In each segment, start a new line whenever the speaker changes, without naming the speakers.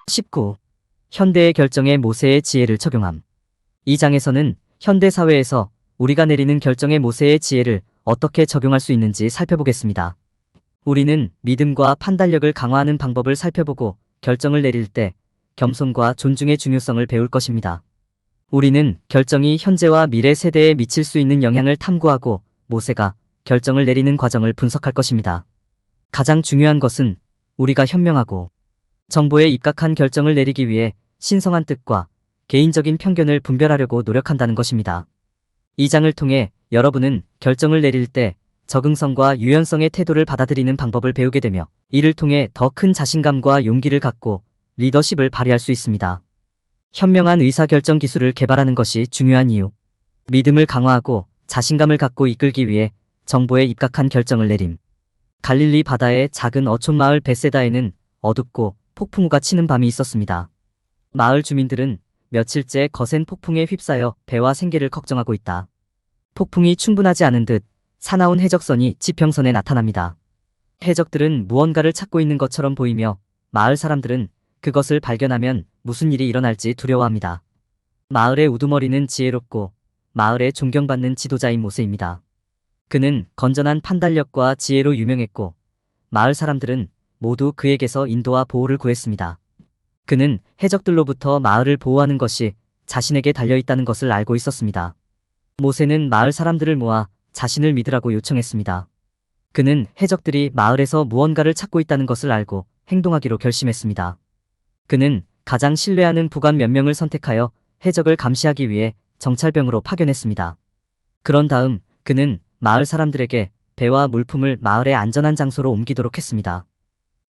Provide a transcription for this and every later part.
19. 현대의 결정에 모세의 지혜를 적용함. 이 장에서는 현대 사회에서 우리가 내리는 결정에 모세의 지혜를 어떻게 적용할 수 있는지 살펴보겠습니다. 우리는 믿음과 판단력을 강화하는 방법을 살펴보고 결정을 내릴 때 겸손과 존중의 중요성을 배울 것입니다. 우리는 결정이 현재와 미래 세대에 미칠 수 있는 영향을 탐구하고 모세가 결정을 내리는 과정을 분석할 것입니다. 가장 중요한 것은 우리가 현명하고 정보에 입각한 결정을 내리기 위해 신성한 뜻과 개인적인 편견을 분별하려고 노력한다는 것입니다. 이 장을 통해 여러분은 결정을 내릴 때 적응성과 유연성의 태도를 받아들이는 방법을 배우게 되며 이를 통해 더 큰 자신감과 용기를 갖고 리더십을 발휘할 수 있습니다. 현명한 의사결정 기술을 개발하는 것이 중요한 이유. 믿음을 강화하고 자신감을 갖고 이끌기 위해 정보에 입각한 결정을 내림. 갈릴리 바다의 작은 어촌 마을 베세다에는 어둡고 폭풍우가 치는 밤이 있었습니다. 마을 주민들은 며칠째 거센 폭풍에 휩싸여 배와 생계를 걱정하고 있다. 폭풍이 충분하지 않은 듯 사나운 해적선이 지평선에 나타납니다. 해적들은 무언가를 찾고 있는 것처럼 보이며 마을 사람들은 그것을 발견하면 무슨 일이 일어날지 두려워합니다. 마을의 우두머리는 지혜롭고 마을에 존경받는 지도자인 모세입니다. 그는 건전한 판단력과 지혜로 유명했고 마을 사람들은 모두 그에게서 인도와 보호를 구했습니다. 그는 해적들로부터 마을을 보호하는 것이 자신에게 달려있다는 것을 알고 있었습니다. 모세는 마을 사람들을 모아 자신을 믿으라고 요청했습니다. 그는 해적들이 마을에서 무언가를 찾고 있다는 것을 알고 행동하기로 결심했습니다. 그는 가장 신뢰하는 부관 몇 명을 선택하여 해적을 감시하기 위해 정찰병으로 파견했습니다. 그런 다음 그는 마을 사람들에게 배와 물품을 마을의 안전한 장소로 옮기도록 했습니다.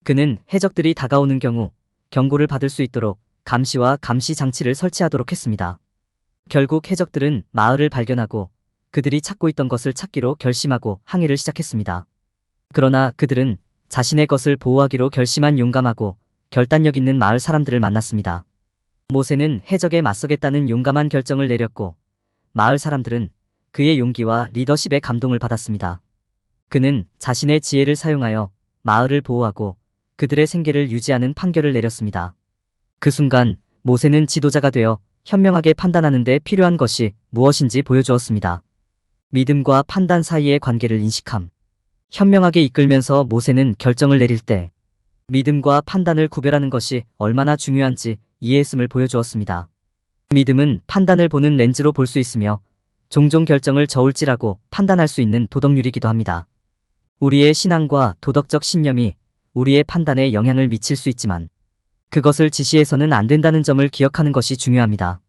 그는 해적들이 다가오는 경우 경고를 받을 수 있도록 감시와 감시 장치를 설치하도록 했습니다. 결국 해적들은 마을을 발견하고 그들이 찾고 있던 것을 찾기로 결심하고 항해를 시작했습니다. 그러나 그들은 자신의 것을 보호하기로 결심한 용감하고 결단력 있는 마을 사람들을 만났습니다. 모세는 해적에 맞서겠다는 용감한 결정을 내렸고 마을 사람들은 그의 용기와 리더십에 감동을 받았습니다. 그는 자신의 지혜를 사용하여 마을을 보호하고 그들의 생계를 유지하는 판결을 내렸습니다. 그 순간 모세는 지도자가 되어 현명하게 판단하는 데 필요한 것이 무엇인지 보여주었습니다. 믿음과 판단 사이의 관계를 인식함. 현명하게 이끌면서 모세는 결정을 내릴 때 믿음과 판단을 구별하는 것이 얼마나 중요한지 이해했음을 보여주었습니다. 믿음은 판단을 보는 렌즈로 볼 수 있으며 종종 결정을 저울질하고 판단할 수 있는 도덕률이기도 합니다. 우리의 신앙과 도덕적 신념이 우리의 판단에 영향을 미칠 수 있지만 그것을 지시해서는 안 된다는 점을 기억하는 것이 중요합니다.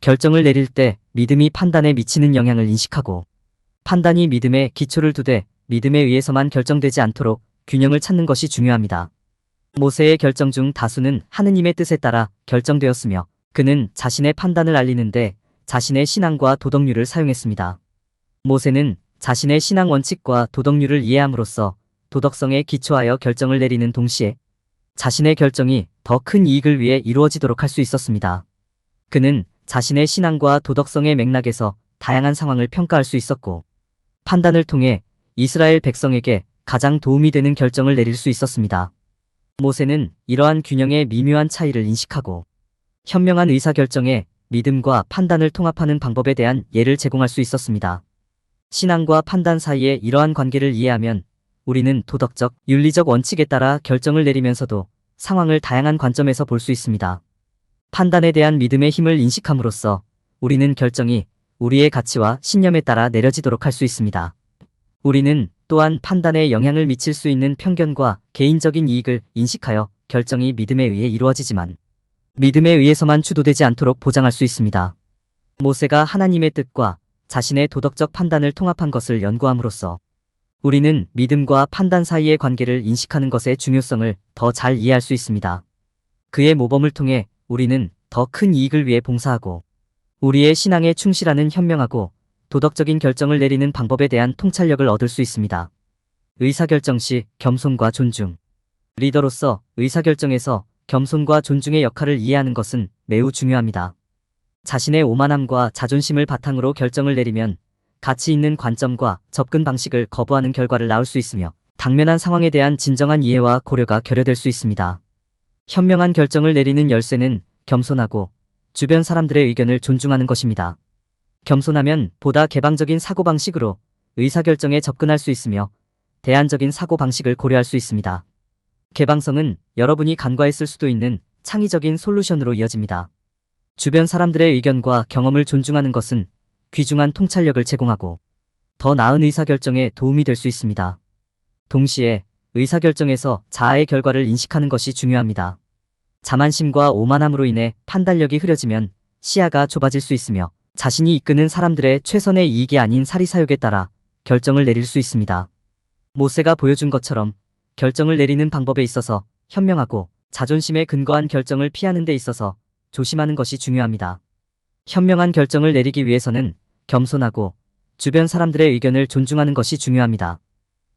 결정을 내릴 때 믿음이 판단에 미치는 영향을 인식하고 판단이 믿음에 기초를 두되 믿음에 의해서만 결정되지 않도록 균형을 찾는 것이 중요합니다. 모세의 결정 중 다수는 하느님의 뜻에 따라 결정되었으며 그는 자신의 판단을 알리는데 자신의 신앙과 도덕률을 사용했습니다. 모세는 자신의 신앙 원칙과 도덕률을 이해함으로써 도덕성에 기초하여 결정을 내리는 동시에 자신의 결정이 더 큰 이익을 위해 이루어지도록 할 수 있었습니다. 그는 자신의 신앙과 도덕성의 맥락에서 다양한 상황을 평가할 수 있었고 판단을 통해 이스라엘 백성에게 가장 도움이 되는 결정을 내릴 수 있었습니다. 모세는 이러한 균형의 미묘한 차이를 인식하고 현명한 의사결정에 믿음과 판단을 통합하는 방법에 대한 예를 제공할 수 있었습니다. 신앙과 판단 사이의 이러한 관계를 이해하면 우리는 도덕적, 윤리적 원칙에 따라 결정을 내리면서도 상황을 다양한 관점에서 볼 수 있습니다. 판단에 대한 믿음의 힘을 인식함으로써 우리는 결정이 우리의 가치와 신념에 따라 내려지도록 할 수 있습니다. 우리는 또한 판단에 영향을 미칠 수 있는 편견과 개인적인 이익을 인식하여 결정이 믿음에 의해 이루어지지만 믿음에 의해서만 주도되지 않도록 보장할 수 있습니다. 모세가 하나님의 뜻과 자신의 도덕적 판단을 통합한 것을 연구함으로써 우리는 믿음과 판단 사이의 관계를 인식하는 것의 중요성을 더 잘 이해할 수 있습니다. 그의 모범을 통해 우리는 더 큰 이익을 위해 봉사하고 우리의 신앙에 충실하는 현명하고 도덕적인 결정을 내리는 방법에 대한 통찰력을 얻을 수 있습니다. 의사결정 시 겸손과 존중. 리더로서 의사결정에서 겸손과 존중의 역할을 이해하는 것은 매우 중요합니다. 자신의 오만함과 자존심을 바탕으로 결정을 내리면 가치 있는 관점과 접근 방식을 거부하는 결과를 낳을 수 있으며 당면한 상황에 대한 진정한 이해와 고려가 결여될 수 있습니다. 현명한 결정을 내리는 열쇠는 겸손하고 주변 사람들의 의견을 존중하는 것입니다. 겸손하면 보다 개방적인 사고방식으로 의사결정에 접근할 수 있으며 대안적인 사고방식을 고려할 수 있습니다. 개방성은 여러분이 간과했을 수도 있는 창의적인 솔루션으로 이어집니다. 주변 사람들의 의견과 경험을 존중하는 것은 귀중한 통찰력을 제공하고 더 나은 의사결정에 도움이 될 수 있습니다. 동시에 의사결정에서 자아의 결과를 인식하는 것이 중요합니다. 자만심과 오만함으로 인해 판단력이 흐려지면 시야가 좁아질 수 있으며 자신이 이끄는 사람들의 최선의 이익이 아닌 사리사욕에 따라 결정을 내릴 수 있습니다. 모세가 보여준 것처럼 결정을 내리는 방법에 있어서 현명하고 자존심에 근거한 결정을 피하는 데 있어서 조심하는 것이 중요합니다. 현명한 결정을 내리기 위해서는 겸손하고 주변 사람들의 의견을 존중하는 것이 중요합니다.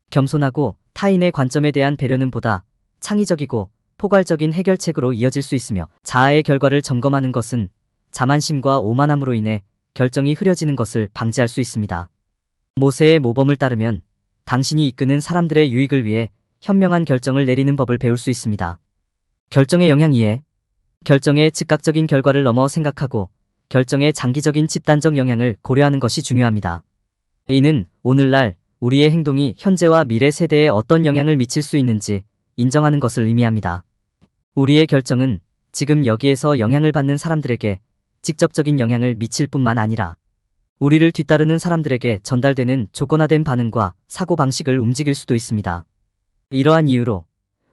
겸손하고 타인의 관점에 대한 배려는 보다 창의적이고 포괄적인 해결책으로 이어질 수 있으며 자아의 결과를 점검하는 것은 자만심과 오만함으로 인해 결정이 흐려지는 것을 방지할 수 있습니다. 모세의 모범을 따르면 당신이 이끄는 사람들의 유익을 위해 현명한 결정을 내리는 법을 배울 수 있습니다. 결정의 영향 이해. 결정의 즉각적인 결과를 넘어 생각하고 결정의 장기적인 집단적 영향을 고려하는 것이 중요합니다. 이는 오늘날 우리의 행동이 현재와 미래 세대에 어떤 영향을 미칠 수 있는지 인정하는 것을 의미합니다. 우리의 결정은 지금 여기에서 영향을 받는 사람들에게 직접적인 영향을 미칠 뿐만 아니라 우리를 뒤따르는 사람들에게 전달되는 조건화된 반응과 사고방식을 움직일 수도 있습니다. 이러한 이유로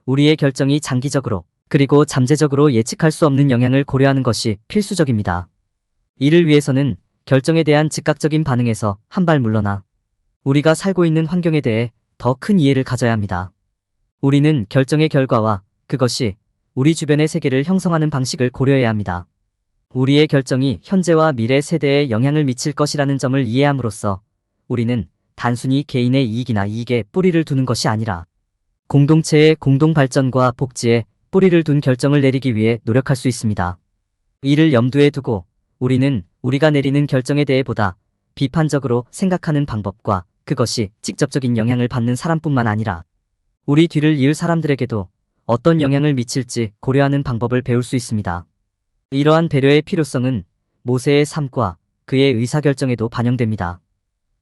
우리의 결정이 장기적으로 그리고 잠재적으로 예측할 수 없는 영향을 고려하는 것이 필수적입니다. 이를 위해서는 결정에 대한 즉각적인 반응에서 한 발 물러나 우리가 살고 있는 환경에 대해 더 큰 이해를 가져야 합니다. 우리는 결정의 결과와 그것이 우리 주변의 세계를 형성하는 방식을 고려해야 합니다. 우리의 결정이 현재와 미래 세대에 영향을 미칠 것이라는 점을 이해함으로써 우리는 단순히 개인의 이익이나 이익에 뿌리를 두는 것이 아니라 공동체의 공동 발전과 복지에 뿌리를 둔 결정을 내리기 위해 노력할 수 있습니다. 이를 염두에 두고 우리는 우리가 내리는 결정에 대해 보다 비판적으로 생각하는 방법과 그것이 직접적인 영향을 받는 사람뿐만 아니라 우리 뒤를 이을 사람들에게도 어떤 영향을 미칠지 고려하는 방법을 배울 수 있습니다. 이러한 배려의 필요성은 모세의 삶과 그의 의사결정에도 반영됩니다.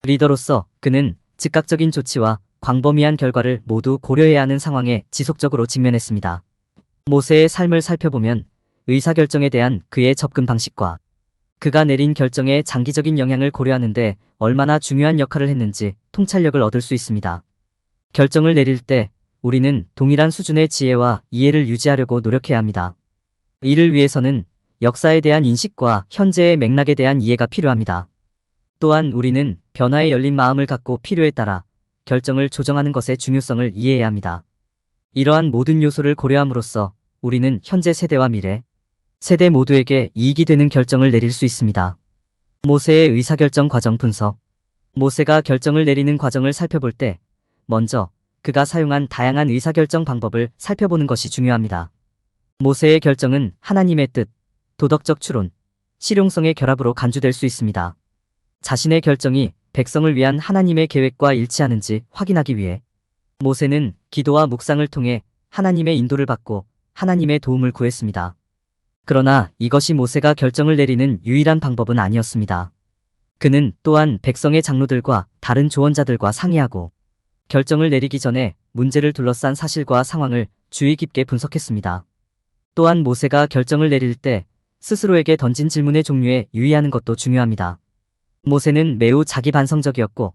리더로서 그는 즉각적인 조치와 광범위한 결과를 모두 고려해야 하는 상황에 지속적으로 직면했습니다. 모세의 삶을 살펴보면 의사결정에 대한 그의 접근 방식과 그가 내린 결정의 장기적인 영향을 고려하는데 얼마나 중요한 역할을 했는지 통찰력을 얻을 수 있습니다. 결정을 내릴 때 우리는 동일한 수준의 지혜와 이해를 유지하려고 노력해야 합니다. 이를 위해서는 역사에 대한 인식과 현재의 맥락에 대한 이해가 필요합니다. 또한 우리는 변화에 열린 마음을 갖고 필요에 따라 결정을 조정하는 것의 중요성을 이해해야 합니다. 이러한 모든 요소를 고려함으로써 우리는 현재 세대와 미래 세대 모두에게 이익이 되는 결정을 내릴 수 있습니다. 모세의 의사결정 과정 분석. 모세가 결정을 내리는 과정을 살펴볼 때 먼저 그가 사용한 다양한 의사결정 방법을 살펴보는 것이 중요합니다. 모세의 결정은 하나님의 뜻, 도덕적 추론, 실용성의 결합으로 간주될 수 있습니다. 자신의 결정이 백성을 위한 하나님의 계획과 일치하는지 확인하기 위해 모세는 기도와 묵상을 통해 하나님의 인도를 받고 하나님의 도움을 구했습니다. 그러나 이것이 모세가 결정을 내리는 유일한 방법은 아니었습니다. 그는 또한 백성의 장로들과 다른 조언자들과 상의하고 결정을 내리기 전에 문제를 둘러싼 사실과 상황을 주의 깊게 분석했습니다. 또한 모세가 결정을 내릴 때 스스로에게 던진 질문의 종류에 유의하는 것도 중요합니다. 모세는 매우 자기반성적이었고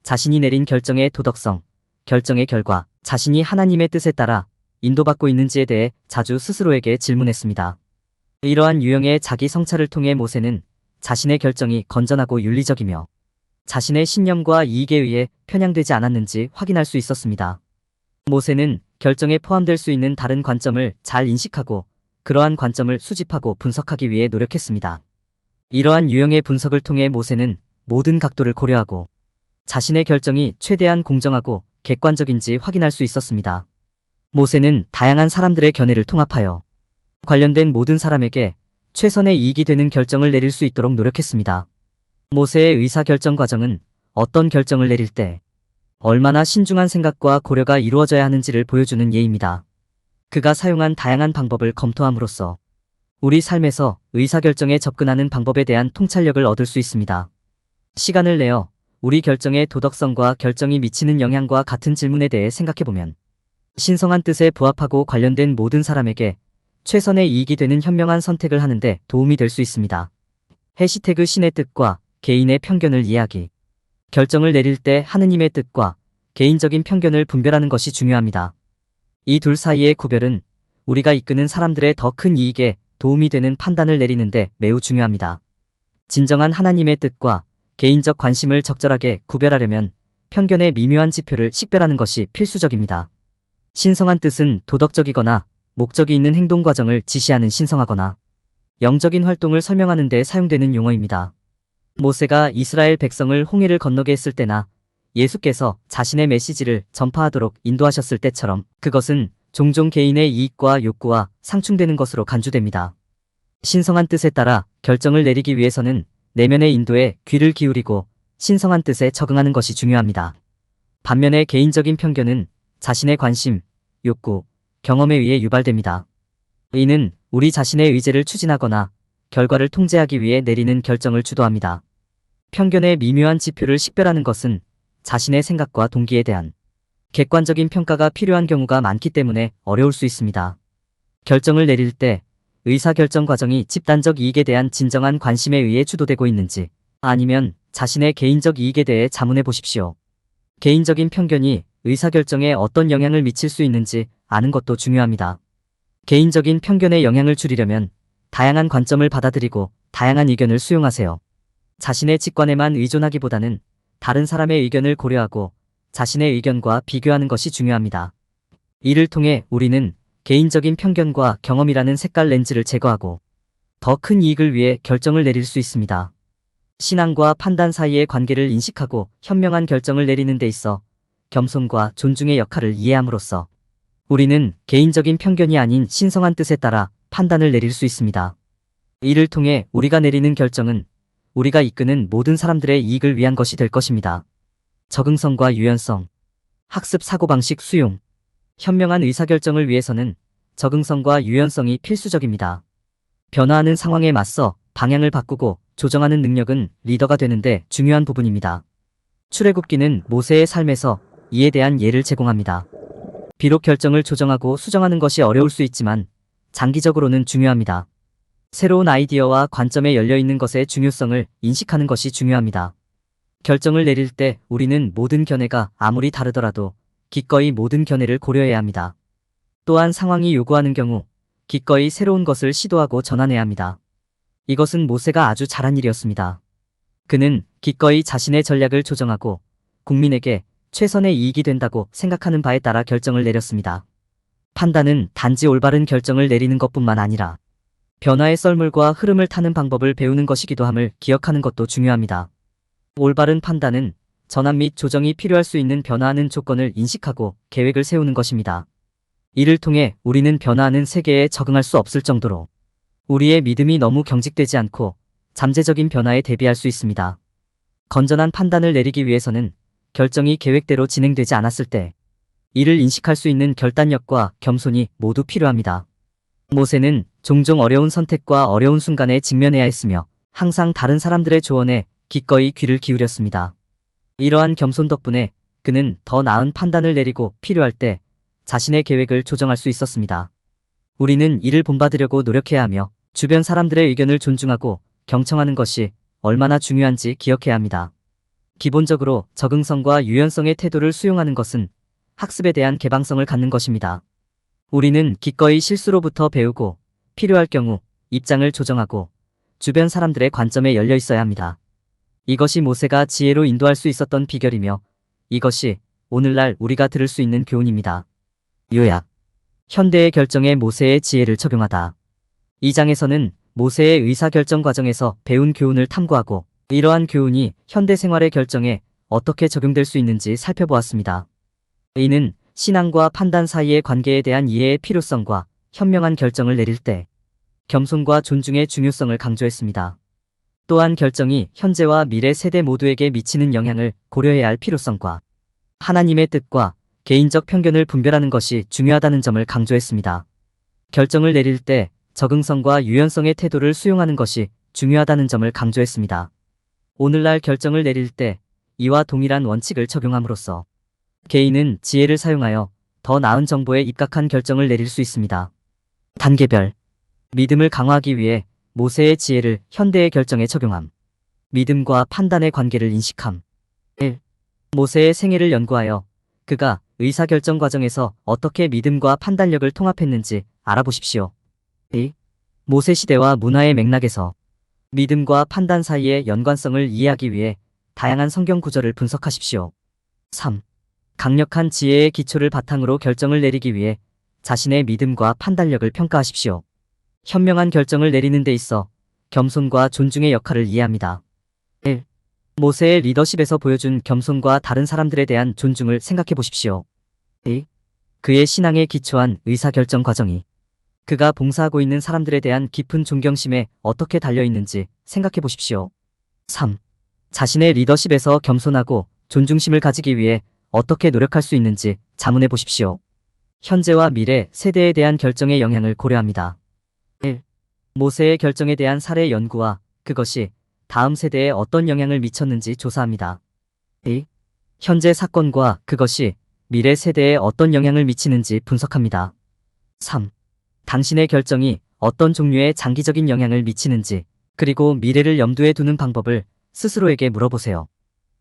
자신이 내린 결정의 도덕성, 결정의 결과, 자신이 하나님의 뜻에 따라 인도받고 있는지에 대해 자주 스스로에게 질문했습니다. 이러한 유형의 자기 성찰을 통해 모세는 자신의 결정이 건전하고 윤리적이며 자신의 신념과 이익에 의해 편향되지 않았는지 확인할 수 있었습니다. 모세는 결정에 포함될 수 있는 다른 관점을 잘 인식하고 그러한 관점을 수집하고 분석하기 위해 노력했습니다. 이러한 유형의 분석을 통해 모세는 모든 각도를 고려하고 자신의 결정이 최대한 공정하고 객관적인지 확인할 수 있었습니다. 모세는 다양한 사람들의 견해를 통합하여 관련된 모든 사람에게 최선의 이익이 되는 결정을 내릴 수 있도록 노력했습니다. 모세의 의사결정 과정은 어떤 결정을 내릴 때 얼마나 신중한 생각과 고려가 이루어져야 하는지를 보여주는 예입니다. 그가 사용한 다양한 방법을 검토함으로써 우리 삶에서 의사결정에 접근하는 방법에 대한 통찰력을 얻을 수 있습니다. 시간을 내어 우리 결정의 도덕성과 결정이 미치는 영향과 같은 질문에 대해 생각해보면 신성한 뜻에 부합하고 관련된 모든 사람에게 최선의 이익이 되는 현명한 선택을 하는데 도움이 될 수 있습니다. 해시태그 신의 뜻과 개인의 편견을 이해하기. 결정을 내릴 때 하느님의 뜻과 개인적인 편견을 분별하는 것이 중요합니다. 이 둘 사이의 구별은 우리가 이끄는 사람들의 더 큰 이익에 도움이 되는 판단을 내리는데 매우 중요합니다. 진정한 하나님의 뜻과 개인적 관심을 적절하게 구별하려면 편견의 미묘한 지표를 식별하는 것이 필수적입니다. 신성한 뜻은 도덕적이거나 목적이 있는 행동 과정을 지시하는 신성하거나 영적인 활동을 설명하는 데 사용되는 용어입니다. 모세가 이스라엘 백성을 홍해를 건너게 했을 때나 예수께서 자신의 메시지를 전파하도록 인도하셨을 때처럼 그것은 종종 개인의 이익과 욕구와 상충되는 것으로 간주됩니다. 신성한 뜻에 따라 결정을 내리기 위해서는 내면의 인도에 귀를 기울이고 신성한 뜻에 적응하는 것이 중요합니다. 반면에 개인적인 편견은 자신의 관심, 욕구, 경험에 의해 유발됩니다. 이는 우리 자신의 의지를 추진하거나 결과를 통제하기 위해 내리는 결정을 주도합니다. 편견의 미묘한 지표를 식별하는 것은 자신의 생각과 동기에 대한 객관적인 평가가 필요한 경우가 많기 때문에 어려울 수 있습니다. 결정을 내릴 때 의사결정 과정이 집단적 이익에 대한 진정한 관심에 의해 주도되고 있는지 아니면 자신의 개인적 이익에 대해 자문해 보십시오. 개인적인 편견이 의사결정에 어떤 영향을 미칠 수 있는지 아는 것도 중요합니다. 개인적인 편견의 영향을 줄이려면 다양한 관점을 받아들이고 다양한 의견을 수용하세요. 자신의 직관에만 의존하기보다는 다른 사람의 의견을 고려하고 자신의 의견과 비교하는 것이 중요합니다. 이를 통해 우리는 개인적인 편견과 경험이라는 색깔 렌즈를 제거하고 더 큰 이익을 위해 결정을 내릴 수 있습니다. 신앙과 판단 사이의 관계를 인식하고 현명한 결정을 내리는 데 있어 겸손과 존중의 역할을 이해함으로써 우리는 개인적인 편견이 아닌 신성한 뜻에 따라 판단을 내릴 수 있습니다. 이를 통해 우리가 내리는 결정은 우리가 이끄는 모든 사람들의 이익을 위한 것이 될 것입니다. 적응성과 유연성, 학습 사고방식 수용. 현명한 의사결정을 위해서는 적응성과 유연성이 필수적입니다. 변화하는 상황에 맞서 방향을 바꾸고 조정하는 능력은 리더가 되는데 중요한 부분입니다. 출애굽기는 모세의 삶에서 이에 대한 예를 제공합니다. 비록 결정을 조정하고 수정하는 것이 어려울 수 있지만 장기적으로는 중요합니다. 새로운 아이디어와 관점에 열려있는 것의 중요성을 인식하는 것이 중요합니다. 결정을 내릴 때 우리는 모든 견해가 아무리 다르더라도 기꺼이 모든 견해를 고려해야 합니다. 또한 상황이 요구하는 경우 기꺼이 새로운 것을 시도하고 전환해야 합니다. 이것은 모세가 아주 잘한 일이었습니다. 그는 기꺼이 자신의 전략을 조정하고 국민에게 최선의 이익이 된다고 생각하는 바에 따라 결정을 내렸습니다. 판단은 단지 올바른 결정을 내리는 것뿐만 아니라 변화의 썰물과 흐름을 타는 방법을 배우는 것이기도 함을 기억하는 것도 중요합니다. 올바른 판단은 전환 및 조정이 필요할 수 있는 변화하는 조건을 인식하고 계획을 세우는 것입니다. 이를 통해 우리는 변화하는 세계에 적응할 수 없을 정도로 우리의 믿음이 너무 경직되지 않고 잠재적인 변화에 대비할 수 있습니다. 건전한 판단을 내리기 위해서는 결정이 계획대로 진행되지 않았을 때 이를 인식할 수 있는 결단력과 겸손이 모두 필요합니다. 모세는 종종 어려운 선택과 어려운 순간에 직면해야 했으며 항상 다른 사람들의 조언에 기꺼이 귀를 기울였습니다. 이러한 겸손 덕분에 그는 더 나은 판단을 내리고 필요할 때 자신의 계획을 조정할 수 있었습니다. 우리는 이를 본받으려고 노력해야 하며 주변 사람들의 의견을 존중하고 경청하는 것이 얼마나 중요한지 기억해야 합니다. 기본적으로 적응성과 유연성의 태도를 수용하는 것은 학습에 대한 개방성을 갖는 것입니다. 우리는 기꺼이 실수로부터 배우고 필요할 경우 입장을 조정하고 주변 사람들의 관점에 열려 있어야 합니다. 이것이 모세가 지혜로 인도할 수 있었던 비결이며 이것이 오늘날 우리가 들을 수 있는 교훈입니다. 요약. 현대의 결정에 모세의 지혜를 적용하다. 이 장에서는 모세의 의사결정 과정에서 배운 교훈을 탐구하고 이러한 교훈이 현대 생활의 결정에 어떻게 적용될 수 있는지 살펴보았습니다. 이는 신앙과 판단 사이의 관계에 대한 이해의 필요성과 현명한 결정을 내릴 때 겸손과 존중의 중요성을 강조했습니다. 또한 결정이 현재와 미래 세대 모두에게 미치는 영향을 고려해야 할 필요성과 하나님의 뜻과 개인적 편견을 분별하는 것이 중요하다는 점을 강조했습니다. 결정을 내릴 때 적응성과 유연성의 태도를 수용하는 것이 중요하다는 점을 강조했습니다. 오늘날 결정을 내릴 때 이와 동일한 원칙을 적용함으로써 개인은 지혜를 사용하여 더 나은 정보에 입각한 결정을 내릴 수 있습니다. 단계별 믿음을 강화하기 위해 모세의 지혜를 현대의 결정에 적용함. 믿음과 판단의 관계를 인식함. 1. 모세의 생애를 연구하여 그가 의사결정 과정에서 어떻게 믿음과 판단력을 통합했는지 알아보십시오. 2. 모세 시대와 문화의 맥락에서 믿음과 판단 사이의 연관성을 이해하기 위해 다양한 성경 구절을 분석하십시오. 3. 강력한 지혜의 기초를 바탕으로 결정을 내리기 위해 자신의 믿음과 판단력을 평가하십시오. 현명한 결정을 내리는 데 있어 겸손과 존중의 역할을 이해합니다. 1. 모세의 리더십에서 보여준 겸손과 다른 사람들에 대한 존중을 생각해 보십시오. 2. 그의 신앙에 기초한 의사결정 과정이 그가 봉사하고 있는 사람들에 대한 깊은 존경심에 어떻게 달려있는지 생각해 보십시오. 3. 자신의 리더십에서 겸손하고 존중심을 가지기 위해 어떻게 노력할 수 있는지 자문해 보십시오. 현재와 미래 세대에 대한 결정의 영향을 고려합니다. 1. 모세의 결정에 대한 사례 연구와 그것이 다음 세대에 어떤 영향을 미쳤는지 조사합니다. 2. 현재 사건과 그것이 미래 세대에 어떤 영향을 미치는지 분석합니다. 3. 당신의 결정이 어떤 종류의 장기적인 영향을 미치는지 그리고 미래를 염두에 두는 방법을 스스로에게 물어보세요.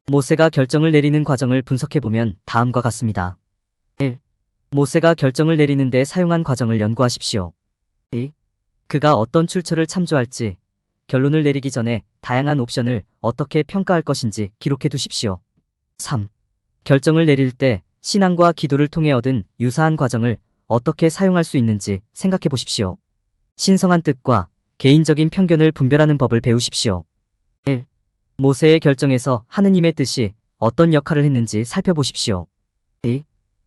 모세가 결정을 내리는 과정을 분석해보면 다음과 같습니다. 1. 모세가 결정을 내리는 데 사용한 과정을 연구하십시오. 2. 그가 어떤 출처를 참조할지, 결론을 내리기 전에 다양한 옵션을 어떻게 평가할 것인지 기록해 두십시오. 3. 결정을 내릴 때 신앙과 기도를 통해 얻은 유사한 과정을 어떻게 사용할 수 있는지 생각해 보십시오. 신성한 뜻과 개인적인 편견을 분별하는 법을 배우십시오. 1. 모세의 결정에서 하느님의 뜻이 어떤 역할을 했는지 살펴보십시오. 2.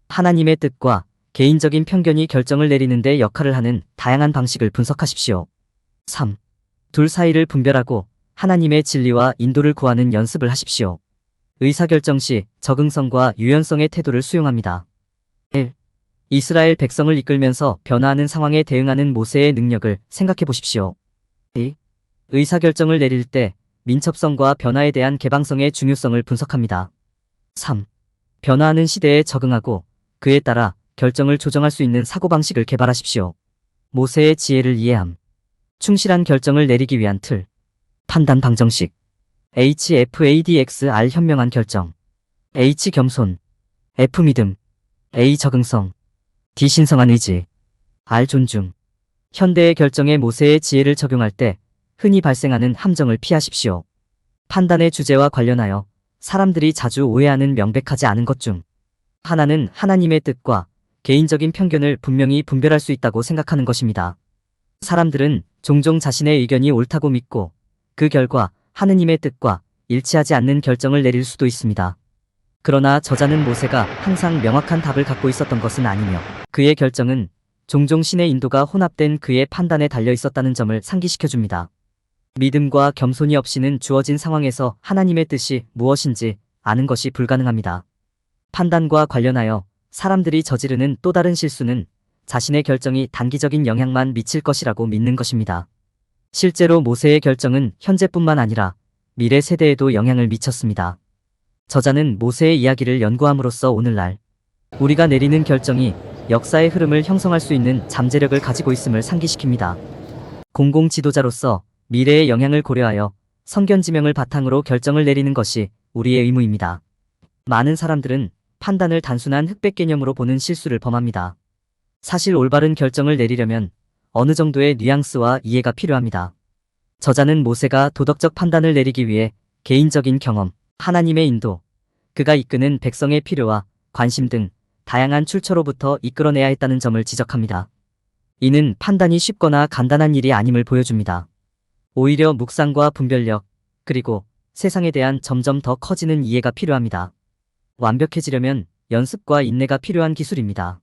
하나님의 뜻과 개인적인 편견이 결정을 내리는 데 역할을 하는 다양한 방식을 분석하십시오. 3. 둘 사이를 분별하고 하나님의 진리와 인도를 구하는 연습을 하십시오. 의사결정 시 적응성과 유연성의 태도를 수용합니다. 1. 이스라엘 백성을 이끌면서 변화하는 상황에 대응하는 모세의 능력을 생각해 보십시오. 2. 의사결정을 내릴 때 민첩성과 변화에 대한 개방성의 중요성을 분석합니다. 3. 변화하는 시대에 적응하고 그에 따라 결정을 조정할 수 있는 사고방식을 개발하십시오. 모세의 지혜를 이해함. 충실한 결정을 내리기 위한 틀. 판단 방정식. HFADXR 현명한 결정. H 겸손. F 믿음. A 적응성. D 신성한 의지. R 존중. 현대의 결정에 모세의 지혜를 적용할 때 흔히 발생하는 함정을 피하십시오. 판단의 주제와 관련하여 사람들이 자주 오해하는 명백하지 않은 것 중 하나는 하나님의 뜻과 개인적인 편견을 분명히 분별할 수 있다고 생각하는 것입니다. 사람들은 종종 자신의 의견이 옳다고 믿고 그 결과 하느님의 뜻과 일치하지 않는 결정을 내릴 수도 있습니다. 그러나 저자는 모세가 항상 명확한 답을 갖고 있었던 것은 아니며 그의 결정은 종종 신의 인도가 혼합된 그의 판단에 달려 있었다는 점을 상기시켜줍니다. 믿음과 겸손이 없이는 주어진 상황에서 하나님의 뜻이 무엇인지 아는 것이 불가능합니다. 판단과 관련하여 사람들이 저지르는 또 다른 실수는 자신의 결정이 단기적인 영향만 미칠 것이라고 믿는 것입니다. 실제로 모세의 결정은 현재뿐만 아니라 미래 세대에도 영향을 미쳤습니다. 저자는 모세의 이야기를 연구함으로써 오늘날 우리가 내리는 결정이 역사의 흐름을 형성할 수 있는 잠재력을 가지고 있음을 상기시킵니다. 공공 지도자로서 미래의 영향을 고려하여 성견 지명을 바탕으로 결정을 내리는 것이 우리의 의무입니다. 많은 사람들은 판단을 단순한 흑백 개념으로 보는 실수를 범합니다. 사실 올바른 결정을 내리려면 어느 정도의 뉘앙스와 이해가 필요합니다. 저자는 모세가 도덕적 판단을 내리기 위해 개인적인 경험, 하나님의 인도, 그가 이끄는 백성의 필요와 관심 등 다양한 출처로부터 이끌어내야 했다는 점을 지적합니다. 이는 판단이 쉽거나 간단한 일이 아님을 보여줍니다. 오히려 묵상과 분별력, 그리고 세상에 대한 점점 더 커지는 이해가 필요합니다. 완벽해지려면 연습과 인내가 필요한 기술입니다.